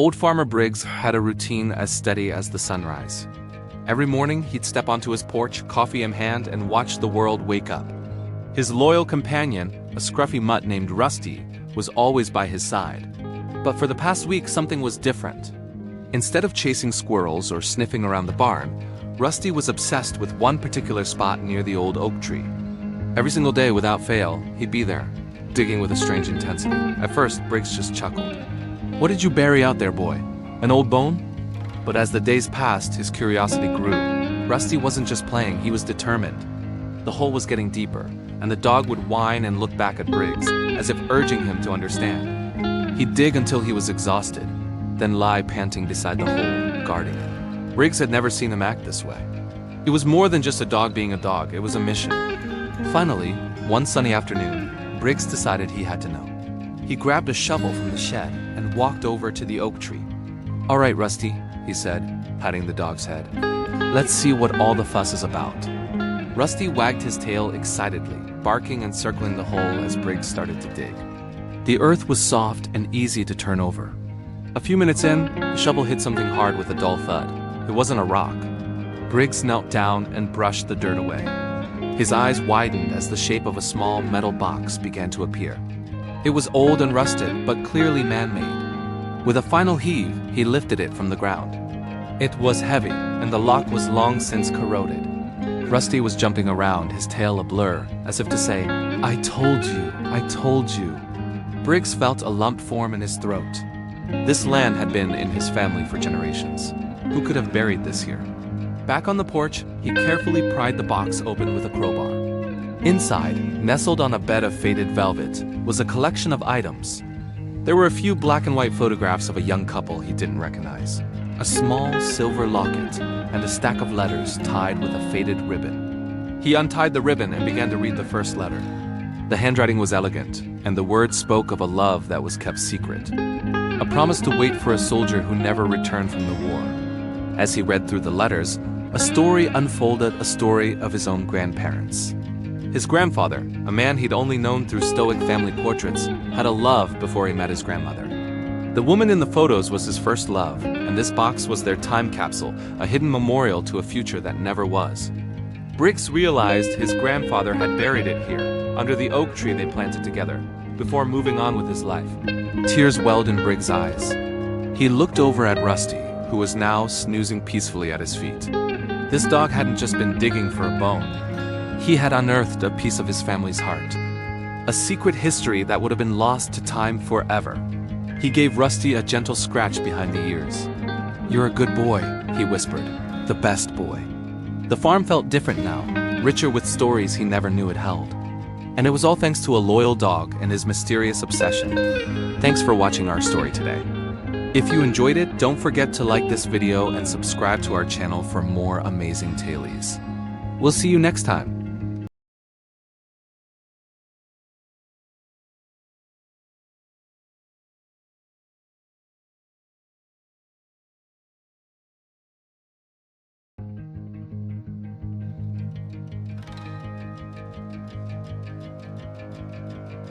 Old Farmer Briggs had a routine as steady as the sunrise. Every morning, he'd step onto his porch, coffee in hand, and watch the world wake up. His loyal companion, a scruffy mutt named Rusty, was always by his side. But for the past week, something was different. Instead of chasing squirrels or sniffing around the barn, Rusty was obsessed with one particular spot near the old oak tree. Every single day, without fail, he'd be there, digging with a strange intensity. At first, Briggs just chuckled. "What did you bury out there, boy? An old bone?" But as the days passed, his curiosity grew. Rusty wasn't just playing, he was determined. The hole was getting deeper, and the dog would whine and look back at Briggs, as if urging him to understand. He'd dig until he was exhausted, then lie panting beside the hole, guarding it. Briggs had never seen him act this way. It was more than just a dog being a dog, it was a mission. Finally, one sunny afternoon, Briggs decided he had to know. He grabbed a shovel from the shed and walked over to the oak tree. "All right, Rusty," he said, patting the dog's head. "Let's see what all the fuss is about." Rusty wagged his tail excitedly, barking and circling the hole as Briggs started to dig. The earth was soft and easy to turn over. A few minutes in, the shovel hit something hard with a dull thud. It wasn't a rock. Briggs knelt down and brushed the dirt away. His eyes widened as the shape of a small metal box began to appear. It was old and rusted, but clearly man-made. With a final heave, he lifted it from the ground. It was heavy, and the lock was long since corroded. Rusty was jumping around, his tail a blur, as if to say, "I told you, I told you." Briggs felt a lump form in his throat. This land had been in his family for generations. Who could have buried this here? Back on the porch, he carefully pried the box open with a crowbar. Inside, nestled on a bed of faded velvet, was a collection of items. There were a few black and white photographs of a young couple he didn't recognize, a small silver locket, and a stack of letters tied with a faded ribbon. He untied the ribbon and began to read the first letter. The handwriting was elegant, and the words spoke of a love that was kept secret. A promise to wait for a soldier who never returned from the war. As he read through the letters, a story unfolded, a story of his own grandparents. His grandfather, a man he'd only known through stoic family portraits, had a love before he met his grandmother. The woman in the photos was his first love, and this box was their time capsule, a hidden memorial to a future that never was. Briggs realized his grandfather had buried it here, under the oak tree they planted together, before moving on with his life. Tears welled in Briggs' eyes. He looked over at Rusty, who was now snoozing peacefully at his feet. This dog hadn't just been digging for a bone. He had unearthed a piece of his family's heart. A secret history that would have been lost to time forever. He gave Rusty a gentle scratch behind the ears. "You're a good boy," he whispered. "The best boy." The farm felt different now, richer with stories he never knew it held. And it was all thanks to a loyal dog and his mysterious obsession. Thanks for watching our story today. If you enjoyed it, don't forget to like this video and subscribe to our channel for more amazing tailies. We'll see you next time.